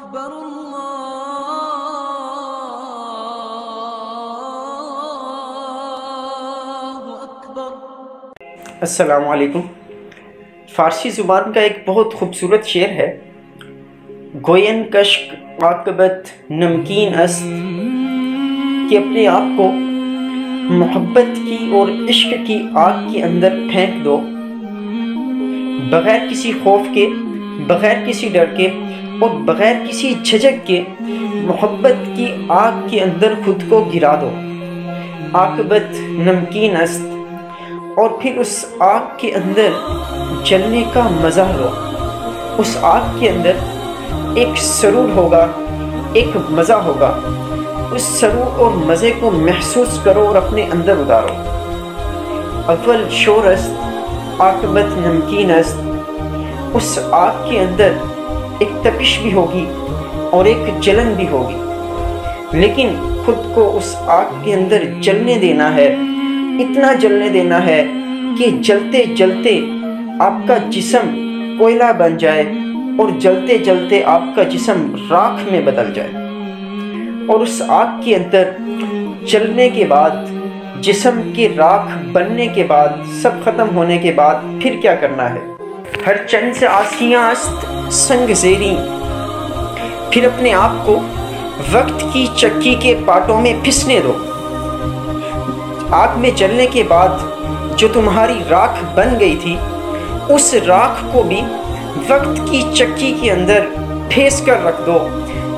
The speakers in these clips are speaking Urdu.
أكبر الله أكبر۔ السلام علیکم۔ فارسی زبان کا ایک بہت خوبصورت شعر ہے، گوین کشک عاقبت نمکین است، کہ اپنے آپ کو محبت کی اور عشق کی آگ کے اندر پھینک دو، بغیر کسی خوف کے، بغیر کسی ڈر کے اور بغیر کسی جھجک کے محبت کی آگ کے اندر خود کو گرا دو۔ عاقبت نمکین است، اور پھر اس آگ کے اندر جلنے کا مزہ لو۔ اس آگ کے اندر ایک سرور ہوگا، ایک مزہ ہوگا، اس سرور اور مزے کو محسوس کرو اور اپنے اندر اتارو۔ اول شور است عاقبت نمکین است، اس آگ کے اندر ایک تپش بھی ہوگی اور ایک جلن بھی ہوگی، لیکن خود کو اس آگ کے اندر جلنے دینا ہے، اتنا جلنے دینا ہے کہ جلتے جلتے آپ کا جسم کوئلہ بن جائے اور جلتے جلتے آپ کا جسم راکھ میں بدل جائے۔ اور اس آگ کے اندر جلنے کے بعد، جسم کے راکھ بننے کے بعد، سب ختم ہونے کے بعد پھر کیا کرنا ہے؟ ہر چند سے آسیاں است سنگ زیری، پھر اپنے آپ کو وقت کی چکی کے پاٹوں میں پھسنے دو۔ آگ میں جلنے کے بعد جو تمہاری راکھ بن گئی تھی، اس راکھ کو بھی وقت کی چکی کے اندر پھینس کر رکھ دو،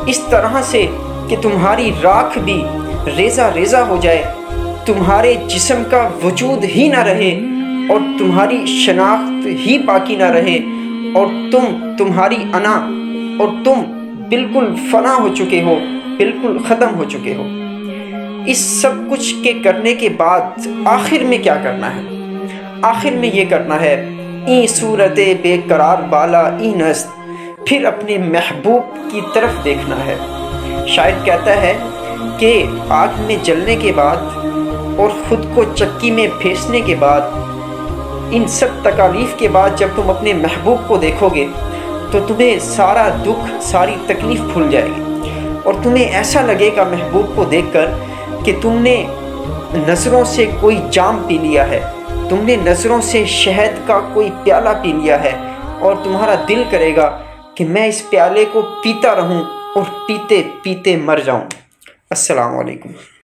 اس طرح سے کہ تمہاری راکھ بھی ریزہ ریزہ ہو جائے، تمہارے جسم کا وجود ہی نہ رہے اور تمہاری شناخت ہی باقی نہ رہے، اور تمہاری انا اور تم بالکل فنا ہو چکے ہو، بالکل ختم ہو چکے ہو۔ اس سب کچھ کے کرنے کے بعد آخر میں کیا کرنا ہے؟ آخر میں یہ کرنا ہے، این صورت بے قرار بالا این است، پھر اپنے محبوب کی طرف دیکھنا ہے۔ شاعر کہتا ہے کہ آگ میں جلنے کے بعد اور خود کو چکی میں پھینسنے کے بعد، ان سب تکالیف کے بعد جب تم اپنے محبوب کو دیکھو گے تو تمہیں سارا دکھ، ساری تکلیف بھول جائے گی، اور تمہیں ایسا لگے گا محبوب کو دیکھ کر کہ تم نے نظروں سے کوئی جام پی لیا ہے، تم نے نظروں سے شہد کا کوئی پیالہ پی لیا ہے، اور تمہارا دل کرے گا کہ میں اس پیالے کو پیتا رہوں اور پیتے پیتے مر جاؤں۔ السلام علیکم۔